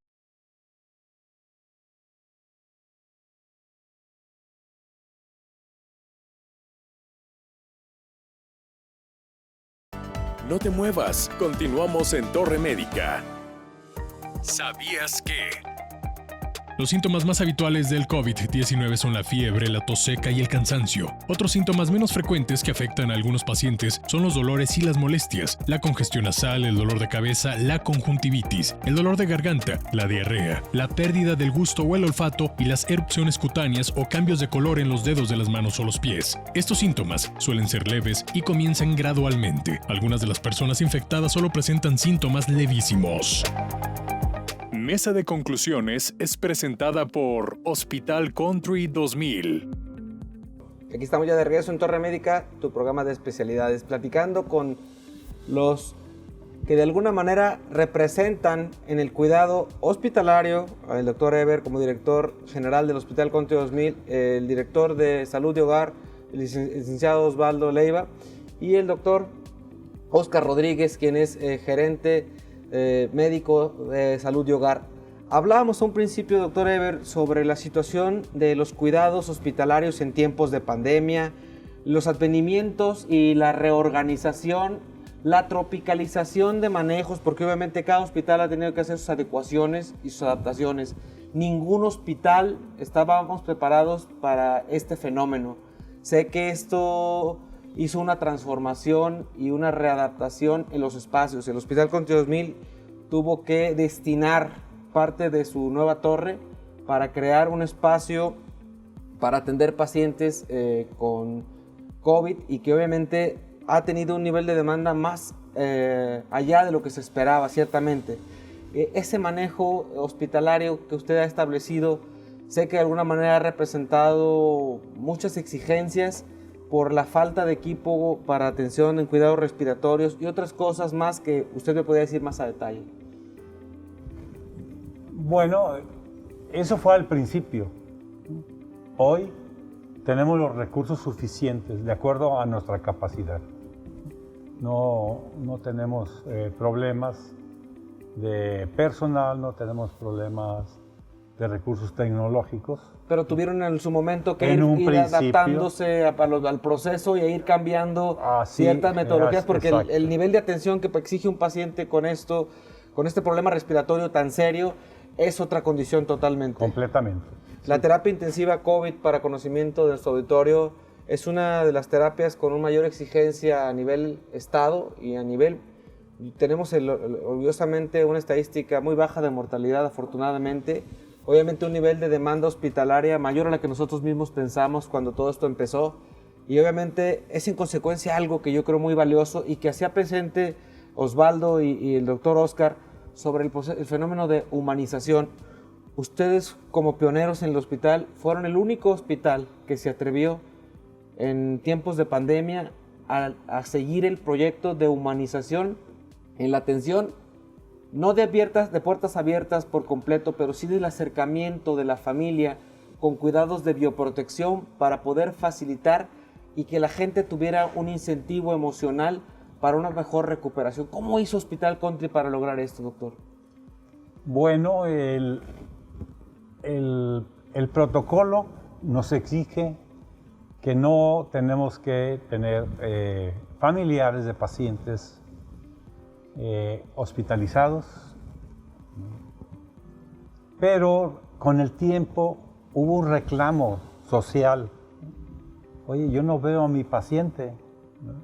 H: No te muevas. Continuamos en Torre Médica. ¿Sabías que?
A: Los síntomas más habituales del COVID-19 son la fiebre, la tos seca y el cansancio. Otros síntomas menos frecuentes que afectan a algunos pacientes son los dolores y las molestias, la congestión nasal, el dolor de cabeza, la conjuntivitis, el dolor de garganta, la diarrea, la pérdida del gusto o el olfato y las erupciones cutáneas o cambios de color en los dedos de las manos o los pies. Estos síntomas suelen ser leves y comienzan gradualmente. Algunas de las personas infectadas solo presentan síntomas levísimos.
H: Mesa de Conclusiones es presentada por Hospital Country 2000.
B: Aquí estamos ya de regreso en Torre Médica, tu programa de especialidades, platicando con los que de alguna manera representan en el cuidado hospitalario, el doctor Eber como director general del Hospital Country 2000, el director de Salud de Hogar, el licenciado Osvaldo Leiva, y el doctor Óscar Rodríguez, quien es gerente médico de Salud de Hogar. Hablábamos a un principio, doctor Eber, sobre la situación de los cuidados hospitalarios en tiempos de pandemia, los advenimientos y la reorganización, la tropicalización de manejos, porque obviamente cada hospital ha tenido que hacer sus adecuaciones y sus adaptaciones. Ningún hospital estábamos preparados para este fenómeno. Sé que esto hizo una transformación y una readaptación en los espacios. El Hospital Country 2000 tuvo que destinar parte de su nueva torre para crear un espacio para atender pacientes con COVID y que obviamente ha tenido un nivel de demanda más allá de lo que se esperaba, ciertamente. Ese manejo hospitalario que usted ha establecido, sé que de alguna manera ha representado muchas exigencias por la falta de equipo para atención en cuidados respiratorios y otras cosas más que usted me podría decir más a detalle.
G: Bueno, eso fue al principio. Hoy tenemos los recursos suficientes de acuerdo a nuestra capacidad. No tenemos problemas de personal, no tenemos problemas de recursos tecnológicos.
B: Pero tuvieron en su momento que ir adaptándose al proceso y a ir cambiando ciertas metodologías, porque el nivel de atención que exige un paciente con este problema respiratorio tan serio es otra condición totalmente.
G: Completamente.
B: La terapia intensiva COVID, para conocimiento de nuestro auditorio, es una de las terapias con una mayor exigencia a nivel estado y a nivel... Tenemos orgullosamente una estadística muy baja de mortalidad, afortunadamente. Obviamente un nivel de demanda hospitalaria mayor a la que nosotros mismos pensamos cuando todo esto empezó. Y obviamente es en consecuencia algo que yo creo muy valioso y que hacía presente Osvaldo y el doctor Óscar sobre el fenómeno de humanización. Ustedes como pioneros en el hospital fueron el único hospital que se atrevió en tiempos de pandemia a seguir el proyecto de humanización en la atención, no de puertas abiertas por completo, pero sí del acercamiento de la familia con cuidados de bioprotección para poder facilitar y que la gente tuviera un incentivo emocional para una mejor recuperación. ¿Cómo hizo Hospital Country para lograr esto, doctor?
G: Bueno, el protocolo nos exige que no tenemos que tener familiares de pacientes hospitalizados, pero con el tiempo hubo un reclamo social. Oye, yo no veo a mi paciente, ¿no?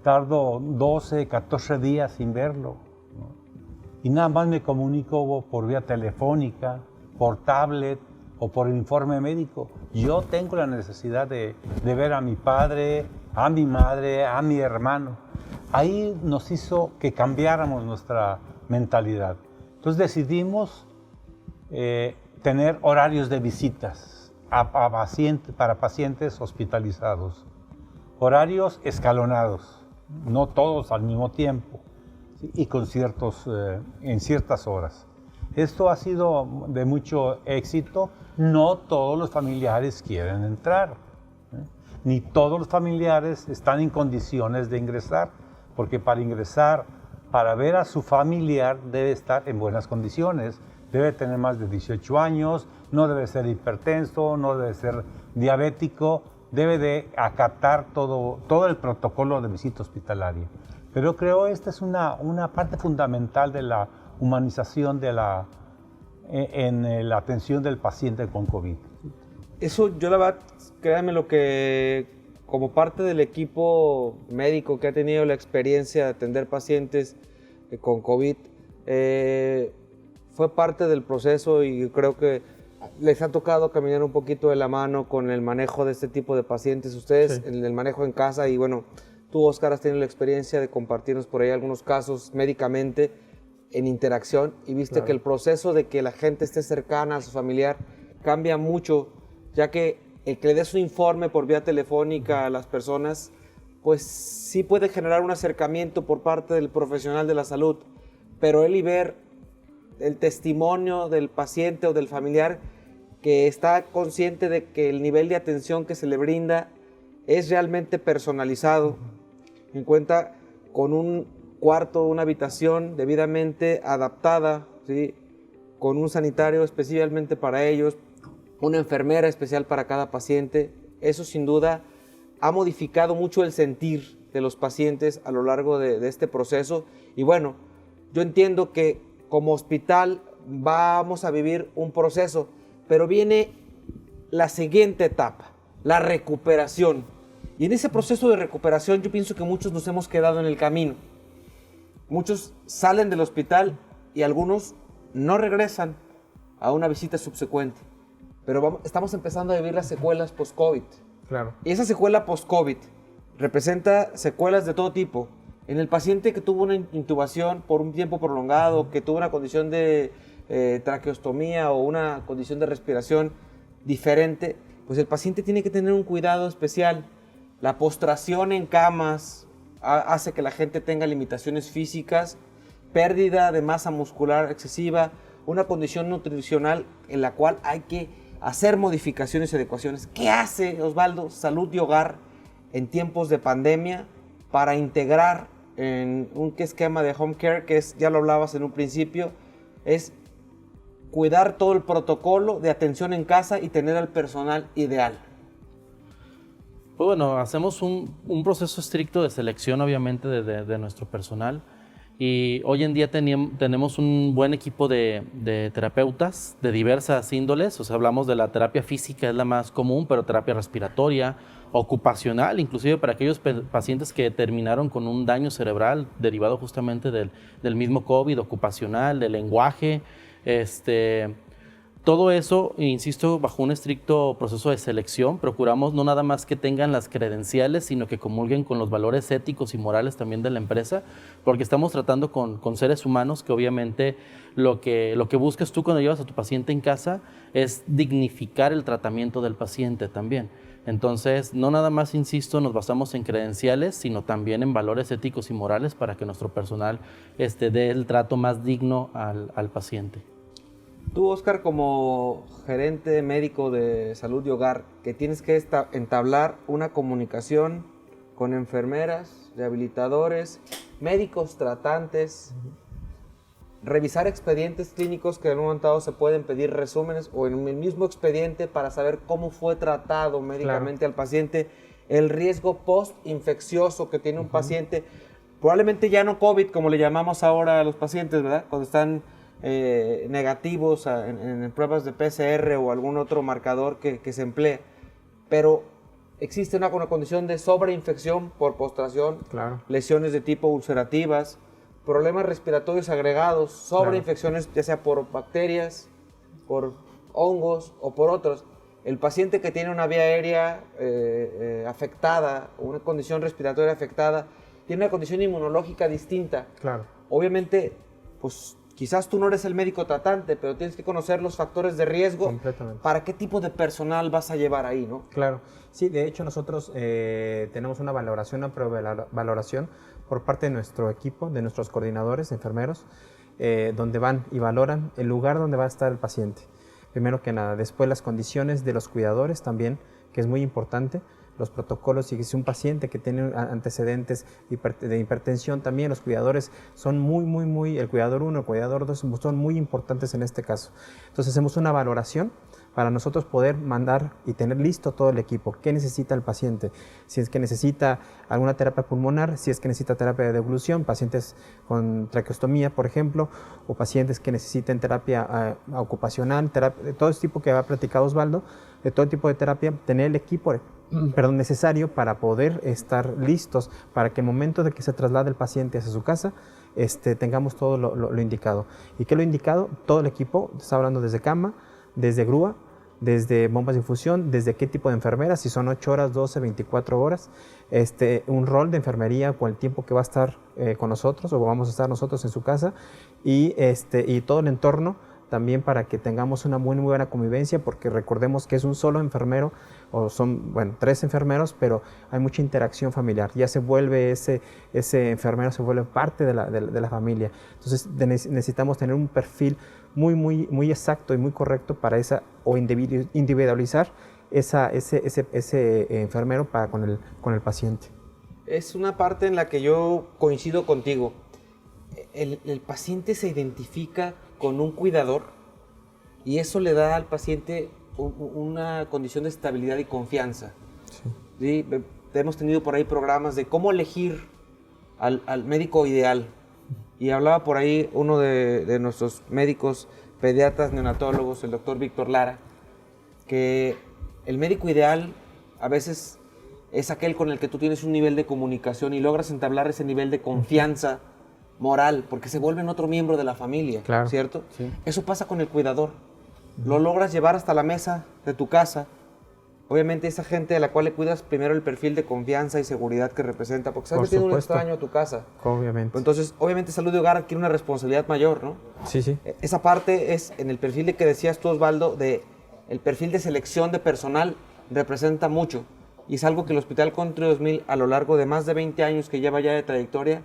G: Tardo 12, 14 días sin verlo, ¿no? Y nada más me comunico por vía telefónica, por tablet o por informe médico. Yo tengo la necesidad de ver a mi padre, a mi madre, a mi hermano. Ahí nos hizo que cambiáramos nuestra mentalidad. Entonces decidimos tener horarios de visitas para pacientes hospitalizados. Horarios escalonados, no todos al mismo tiempo, ¿sí? Y con en ciertas horas. Esto ha sido de mucho éxito. No todos los familiares quieren entrar, ni todos los familiares están en condiciones de ingresar, porque para ingresar, para ver a su familiar, debe estar en buenas condiciones. Debe tener más de 18 años, no debe ser hipertenso, no debe ser diabético, debe de acatar todo el protocolo de visita hospitalaria. Pero creo que esta es una parte fundamental de la humanización en la atención del paciente con COVID.
B: Eso, yo la verdad, créanme lo que, como parte del equipo médico que ha tenido la experiencia de atender pacientes con COVID, fue parte del proceso y creo que les ha tocado caminar un poquito de la mano con el manejo de este tipo de pacientes. Ustedes, sí, en el manejo en casa, y bueno, tú, Oscar, has tenido la experiencia de compartirnos por ahí algunos casos médicamente en interacción y viste, claro, que el proceso de que la gente esté cercana a su familiar cambia mucho, ya que el que le des un informe por vía telefónica a las personas, pues sí puede generar un acercamiento por parte del profesional de la salud, pero él y ver el testimonio del paciente o del familiar que está consciente de que el nivel de atención que se le brinda es realmente personalizado, en cuenta con un cuarto, una habitación debidamente adaptada, ¿sí?, con un sanitario especialmente para ellos, una enfermera especial para cada paciente. Eso sin duda ha modificado mucho el sentir de los pacientes a lo largo de este proceso. Y bueno, yo entiendo que como hospital vamos a vivir un proceso, pero viene la siguiente etapa, la recuperación. Y en ese proceso de recuperación yo pienso que muchos nos hemos quedado en el camino. Muchos salen del hospital y algunos no regresan a una visita subsecuente. Pero estamos empezando a vivir las secuelas post-COVID.
M: Claro.
B: Y esa secuela post-COVID representa secuelas de todo tipo. En el paciente que tuvo una intubación por un tiempo prolongado, que tuvo una condición de traqueostomía o una condición de respiración diferente, pues el paciente tiene que tener un cuidado especial. La postración en camas hace que la gente tenga limitaciones físicas, pérdida de masa muscular excesiva, una condición nutricional en la cual hay que hacer modificaciones y adecuaciones. ¿Qué hace, Osvaldo, Salud y Hogar en tiempos de pandemia para integrar en un esquema de home care, que es, ya lo hablabas en un principio, es cuidar todo el protocolo de atención en casa y tener al personal ideal?
L: Pues bueno, hacemos un proceso estricto de selección, obviamente, de nuestro personal. Y hoy en día tenemos un buen equipo de terapeutas de diversas índoles. O sea, hablamos de la terapia física, es la más común, pero terapia respiratoria, ocupacional, inclusive para aquellos pacientes que terminaron con un daño cerebral derivado justamente del mismo COVID, ocupacional, del lenguaje, todo eso, insisto, bajo un estricto proceso de selección. Procuramos no nada más que tengan las credenciales, sino que comulguen con los valores éticos y morales también de la empresa, porque estamos tratando con seres humanos que obviamente lo que buscas tú cuando llevas a tu paciente en casa es dignificar el tratamiento del paciente también. Entonces, no nada más, insisto, nos basamos en credenciales, sino también en valores éticos y morales para que nuestro personal dé el trato más digno al paciente.
B: Tú, Oscar, como gerente médico de Salud y Hogar, que tienes que entablar una comunicación con enfermeras, rehabilitadores, médicos tratantes, revisar expedientes clínicos que en un momento dado se pueden pedir resúmenes o en el mismo expediente para saber cómo fue tratado médicamente, claro, al paciente, el riesgo post-infeccioso que tiene un paciente, probablemente ya no COVID, como le llamamos ahora a los pacientes, ¿verdad? Cuando están negativos en pruebas de PCR o algún otro marcador que se emplea, pero existe una condición de sobreinfección por postración,
M: claro,
B: lesiones de tipo ulcerativas, problemas respiratorios agregados, sobreinfecciones, claro, ya sea por bacterias, por hongos o por otros. El paciente que tiene una vía aérea afectada, una condición respiratoria afectada, tiene una condición inmunológica distinta.
M: Claro.
B: Obviamente, pues Quizás tú no eres el médico tratante, pero tienes que conocer los factores de riesgo.
M: Completamente.
B: ¿Para qué tipo de personal vas a llevar ahí, no?
M: Claro. Sí, de hecho nosotros tenemos una valoración por parte de nuestro equipo, de nuestros coordinadores, enfermeros, donde van y valoran el lugar donde va a estar el paciente. Primero que nada. Después las condiciones de los cuidadores también, que es muy importante. Los protocolos, si es un paciente que tiene antecedentes de hipertensión, también los cuidadores son el cuidador 1, el cuidador 2 son muy importantes en este caso. Entonces hacemos una valoración para nosotros poder mandar y tener listo todo el equipo. ¿Qué necesita el paciente? Si es que necesita alguna terapia pulmonar, si es que necesita terapia de deglución, pacientes con traqueostomía, por ejemplo, o pacientes que necesiten terapia ocupacional, de todo este tipo que ha platicado Osvaldo, de todo tipo de terapia, tener el equipo necesario para poder estar listos para que el momento de que se traslade el paciente hacia su casa, tengamos todo lo indicado. ¿Y qué es lo indicado? Todo el equipo, está hablando desde cama, desde grúa, desde bombas de infusión, desde qué tipo de enfermera, si son 8 horas, 12, 24 horas, un rol de enfermería con el tiempo que va a estar con nosotros o vamos a estar nosotros en su casa y todo el entorno también para que tengamos una muy buena convivencia, porque recordemos que es un solo enfermero, o son, 3 enfermeros, pero hay mucha interacción familiar. Ya se vuelve ese enfermero, se vuelve parte de la familia. Entonces necesitamos tener un perfil muy exacto y muy correcto para individualizar ese enfermero con el paciente.
B: Es una parte en la que yo coincido contigo. El paciente se identifica con un cuidador y eso le da al paciente una condición de estabilidad y confianza. Sí. ¿Sí? Hemos tenido por ahí programas de cómo elegir al médico ideal. Y hablaba por ahí uno de nuestros médicos pediatras neonatólogos, el doctor Víctor Lara, que el médico ideal a veces es aquel con el que tú tienes un nivel de comunicación y logras entablar ese nivel de confianza moral, porque se vuelven otro miembro de la familia, claro, ¿cierto? Sí. Eso pasa con el cuidador. Lo logras llevar hasta la mesa de tu casa. Obviamente esa gente a la cual le cuidas primero el perfil de confianza y seguridad que representa, porque estás metiendo un extraño a tu casa.
M: Obviamente.
B: Entonces, obviamente salud de hogar adquiere una responsabilidad mayor, ¿no?
M: Sí.
B: Esa parte es en el perfil de que decías tú, Osvaldo, el perfil de selección de personal representa mucho. Y es algo que el Hospital Country 2000, a lo largo de más de 20 años que lleva ya de trayectoria,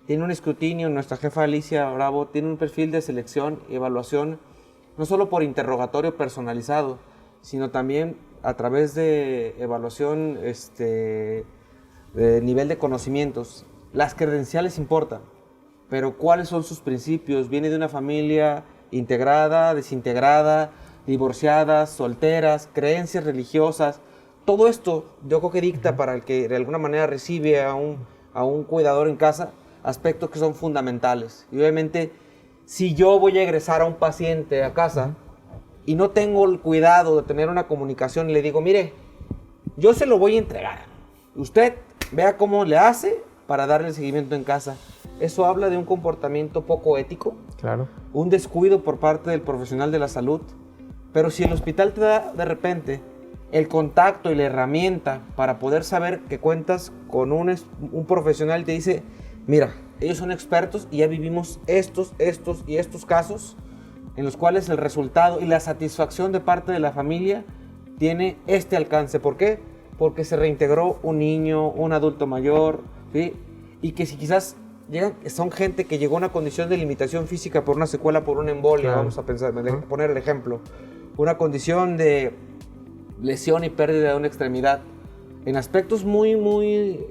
B: tiene un escrutinio. Nuestra jefa Alicia Bravo tiene un perfil de selección y evaluación, no solo por interrogatorio personalizado, sino también a través de evaluación de nivel de conocimientos. Las credenciales importan, pero ¿cuáles son sus principios? Viene de una familia integrada, desintegrada, divorciadas, solteras, creencias religiosas. Todo esto yo creo que dicta para el que de alguna manera recibe a un cuidador en casa aspectos que son fundamentales. Y obviamente, si yo voy a egresar a un paciente a casa y no tengo el cuidado de tener una comunicación y le digo, mire, yo se lo voy a entregar, usted vea cómo le hace para darle el seguimiento en casa. Eso habla de un comportamiento poco ético,
M: claro, un
B: descuido por parte del profesional de la salud. Pero si el hospital te da de repente el contacto y la herramienta para poder saber que cuentas con un profesional y te dice, mira, ellos son expertos y ya vivimos estos y estos casos en los cuales el resultado y la satisfacción de parte de la familia tiene este alcance. ¿Por qué? Porque se reintegró un niño, un adulto mayor, ¿sí? Y que si quizás son gente que llegó a una condición de limitación física por una secuela, por una embolia, claro, vamos a pensar, poner el ejemplo, una condición de lesión y pérdida de una extremidad. En aspectos muy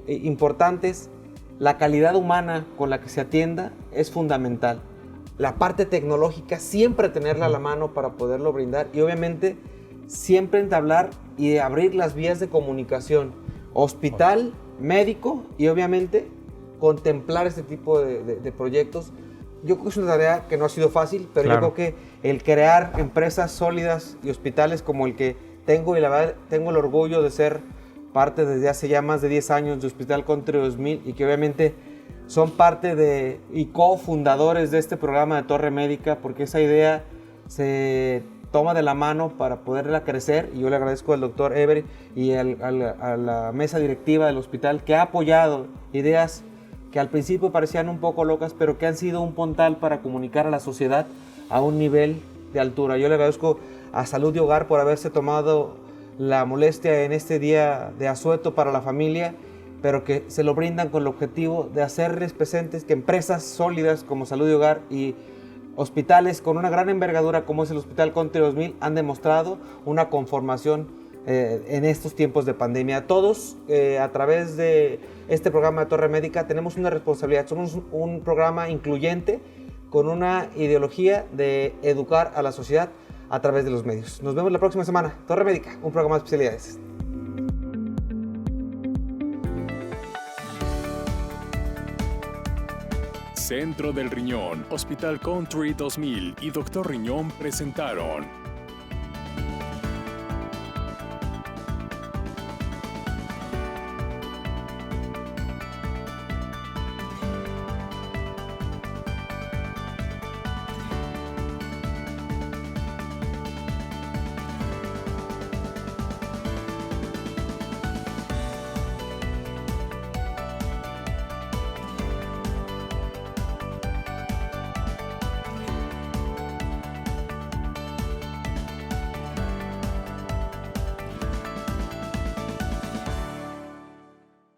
B: importantes, la calidad humana con la que se atienda es fundamental. La parte tecnológica, siempre tenerla a la mano para poderlo brindar y obviamente siempre entablar y abrir las vías de comunicación, hospital, médico y obviamente contemplar este tipo de proyectos. Yo creo que es una tarea que no ha sido fácil, pero claro, yo creo que el crear empresas sólidas y hospitales como el que tengo, y la verdad tengo el orgullo de ser parte desde hace ya más de 10 años de Hospital Country 2000 y que obviamente son parte y cofundadores de este programa de Torre Médica, porque esa idea se toma de la mano para poderla crecer y yo le agradezco al doctor Ever y a la mesa directiva del hospital que ha apoyado ideas que al principio parecían un poco locas, pero que han sido un puntal para comunicar a la sociedad a un nivel de altura. Yo le agradezco a Salud y Hogar por haberse tomado la molestia en este día de asueto para la familia, pero que se lo brindan con el objetivo de hacerles presentes que empresas sólidas como Salud y Hogar y hospitales con una gran envergadura como es el Hospital Country 2000 han demostrado una conformación en estos tiempos de pandemia. Todos, a través de este programa de Torre Médica, tenemos una responsabilidad. Somos un programa incluyente con una ideología de educar a la sociedad a través de los medios. Nos vemos la próxima semana. Torre Médica, un programa de especialidades.
H: Centro del Riñón, Hospital Country 2000 y Dr. Riñón presentaron